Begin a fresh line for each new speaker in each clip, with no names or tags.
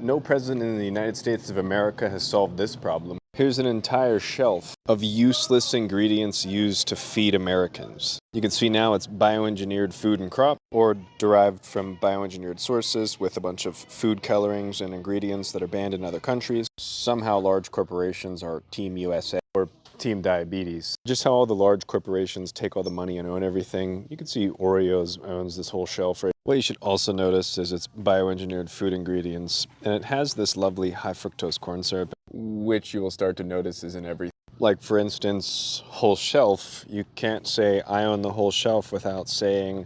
No president in the United States of America has solved this problem. Here's an entire shelf of useless ingredients used to feed Americans. You can see now it's bioengineered food and crop, or derived from bioengineered sources with a bunch of food colorings and ingredients that are banned in other countries. Somehow large corporations are Team USA or Team Diabetes. Just how all the large corporations take all the money and own everything. You can see Oreos owns this whole shelf right. What you should also notice is it's bioengineered food ingredients, and it has this lovely high fructose corn syrup, which you will start to notice is in everything. Like for instance, whole shelf, you can't say I own the whole shelf without saying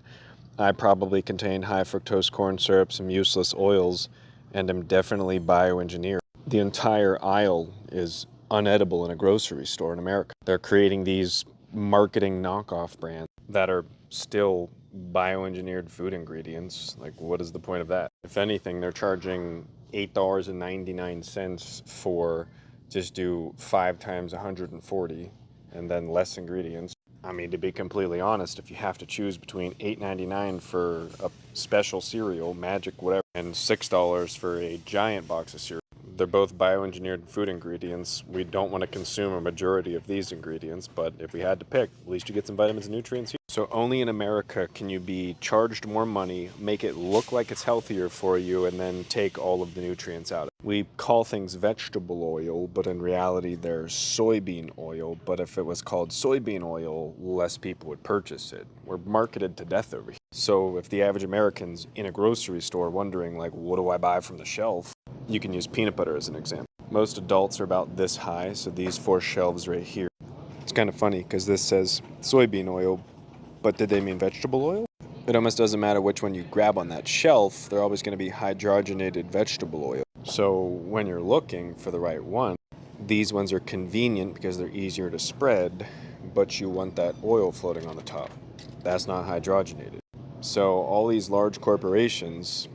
I probably contain high fructose corn syrup, some useless oils, and am definitely bioengineered. The entire aisle is unedible in a grocery store in America. They're creating these marketing knockoff brands that are still bioengineered food ingredients. Like, what is the point of that? If anything, they're charging $8.99 for just do 5 times 140 and then less ingredients. I mean, to be completely honest, if you have to choose between $8.99 for a special cereal, Magic whatever, and $6 for a giant box of cereal, they're both bioengineered food ingredients. We don't want to consume a majority of these ingredients, but if we had to pick, at least you get some vitamins and nutrients here. So only in America can you be charged more money, make it look like it's healthier for you, and then take all of the nutrients out. We call things vegetable oil, but in reality they're soybean oil. But if it was called soybean oil, less people would purchase it. We're marketed to death over here. So if the average American's in a grocery store wondering, like, what do I buy from the shelf? You can use peanut butter as an example. Most adults are about this high, so these 4 shelves right here. It's kind of funny because this says soybean oil, but did they mean vegetable oil? It almost doesn't matter which one you grab on that shelf, they're always going to be hydrogenated vegetable oil. So when you're looking for the right one, these ones are convenient because they're easier to spread, but you want that oil floating on the top. That's not hydrogenated. So all these large corporations,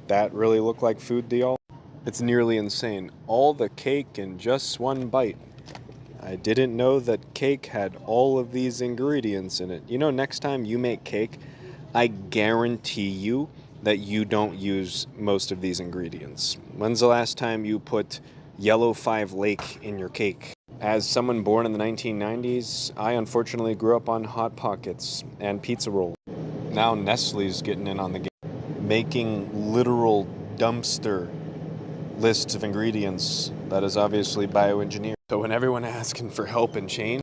that really look like food to y'all? It's nearly insane. All the cake in just one bite. I didn't know that cake had all of these ingredients in it. You know, next time you make cake, I guarantee you that you don't use most of these ingredients. When's the last time you put Yellow 5 Lake in your cake? As someone born in the 1990s, I unfortunately grew up on Hot Pockets and pizza rolls. Now Nestle's getting in on the game, making literal dumpster lists of ingredients that is obviously bioengineered. So when everyone asking for help and change,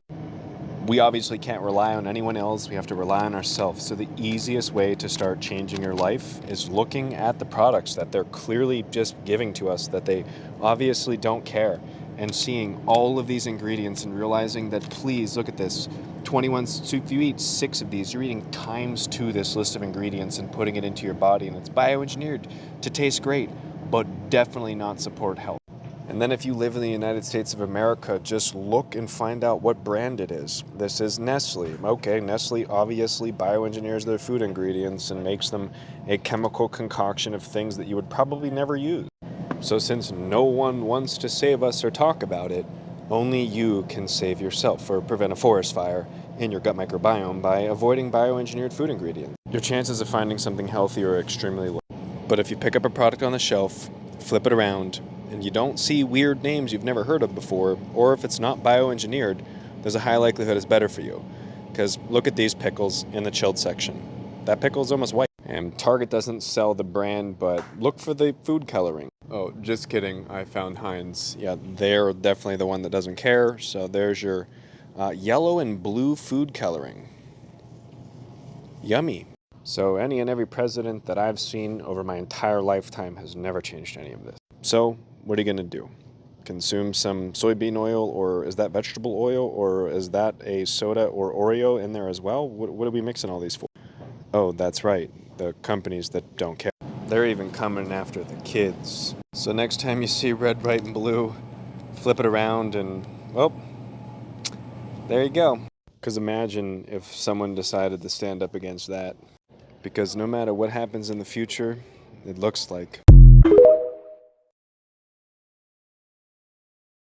we obviously can't rely on anyone else. We have to rely on ourselves. So the easiest way to start changing your life is looking at the products that they're clearly just giving to us, that they obviously don't care, and seeing all of these ingredients and realizing that, please look at this, 21, so if you eat 6 of these, you're eating ×2 this list of ingredients and putting it into your body, and it's bioengineered to taste great, but definitely not support health. And then if you live in the United States of America, just look and find out what brand it is. This is Nestle. Okay, Nestle obviously bioengineers their food ingredients and makes them a chemical concoction of things that you would probably never use. So since no one wants to save us or talk about it, only you can save yourself or prevent a forest fire in your gut microbiome by avoiding bioengineered food ingredients. Your chances of finding something healthy are extremely low. But if you pick up a product on the shelf, flip it around, and you don't see weird names you've never heard of before, or if it's not bioengineered, there's a high likelihood it's better for you. Because look at these pickles in the chilled section. That pickle's almost white. And Target doesn't sell the brand, but look for the food coloring. Oh, just kidding. I found Heinz. Yeah, they're definitely the one that doesn't care. So there's your yellow and blue food coloring. Yummy. So any and every president that I've seen over my entire lifetime has never changed any of this. So what are you going to do? Consume some soybean oil, or is that vegetable oil, or is that a soda or Oreo in there as well? What are we mixing all these for? Oh, that's right. The companies that don't care. They're even coming after the kids. So next time you see red, white, and blue, flip it around and, well, there you go. Because imagine if someone decided to stand up against that. Because no matter what happens in the future, it looks like